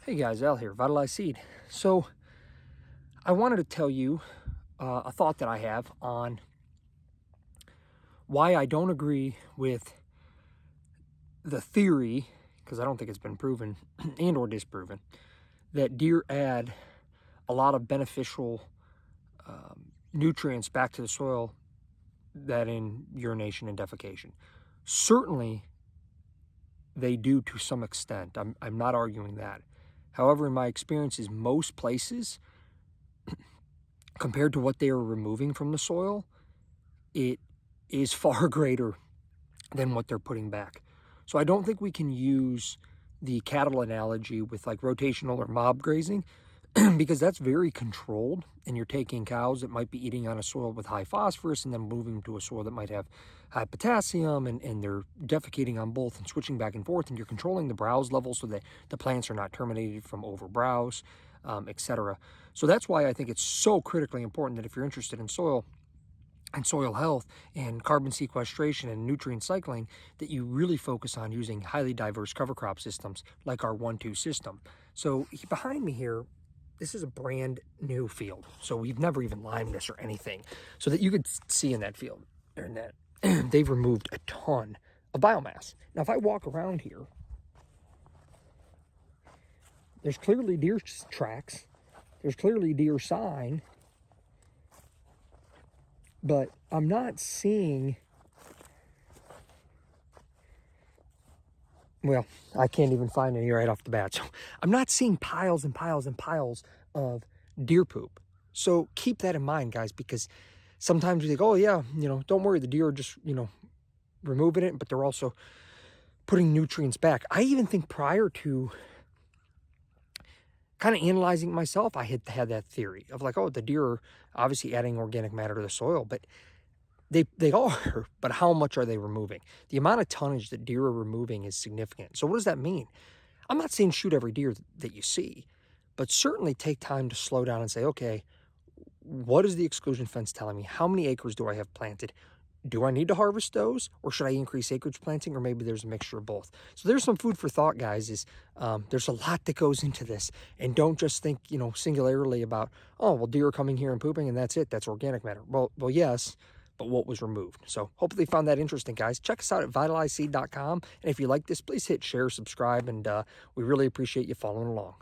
Hey guys, Al here, Vitalize Seed. So I wanted to tell you a thought that I have on why I don't agree with the theory, because I don't think it's been proven and or disproven, that deer add a lot of beneficial nutrients back to the soil that in urination and defecation. Certainly they do to some extent. I'm not arguing that. However, in my experiences, most places, compared to what they are removing from the soil, it is far greater than what they're putting back. So I don't think we can use the cattle analogy with like rotational or mob grazing because that's very controlled, and you're taking cows that might be eating on a soil with high phosphorus and then moving to a soil that might have high potassium, and they're defecating on both and switching back and forth, and you're controlling the browse level so that the plants are not terminated from over browse, etc. So that's why I think it's so critically important that if you're interested in soil and soil health and carbon sequestration and nutrient cycling, that you really focus on using highly diverse cover crop systems like our 1-2 system. So behind me here, this is a brand new field. So we've never even limed this or anything, so that you could see in that field, or in that, they've removed a ton of biomass. Now, if I walk around here, there's clearly deer tracks, there's clearly deer sign, but I'm not seeing, well, I can't even find any right off the bat. So I'm not seeing piles and piles and piles of deer poop. So keep that in mind, guys, because sometimes we think, oh yeah, don't worry, the deer are just, removing it, but they're also putting nutrients back. I even think prior to kind of analyzing myself, I had that theory of like, oh, the deer are obviously adding organic matter to the soil, but they are, but how much are they removing? The amount of tonnage that deer are removing is significant. So what does that mean? I'm not saying shoot every deer that you see, but certainly take time to slow down and say, okay, what is the exclusion fence telling me? How many acres do I have planted? Do I need to harvest those, or should I increase acreage planting, or maybe there's a mixture of both? So there's some food for thought, guys. There's a lot that goes into this, and don't just think, singularly about, oh, well, deer are coming here and pooping, and that's it. That's organic matter. Well, yes, but what was removed? So hopefully you found that interesting, guys. Check us out at vitalizeseed.com, and if you like this, please hit share, subscribe, and we really appreciate you following along.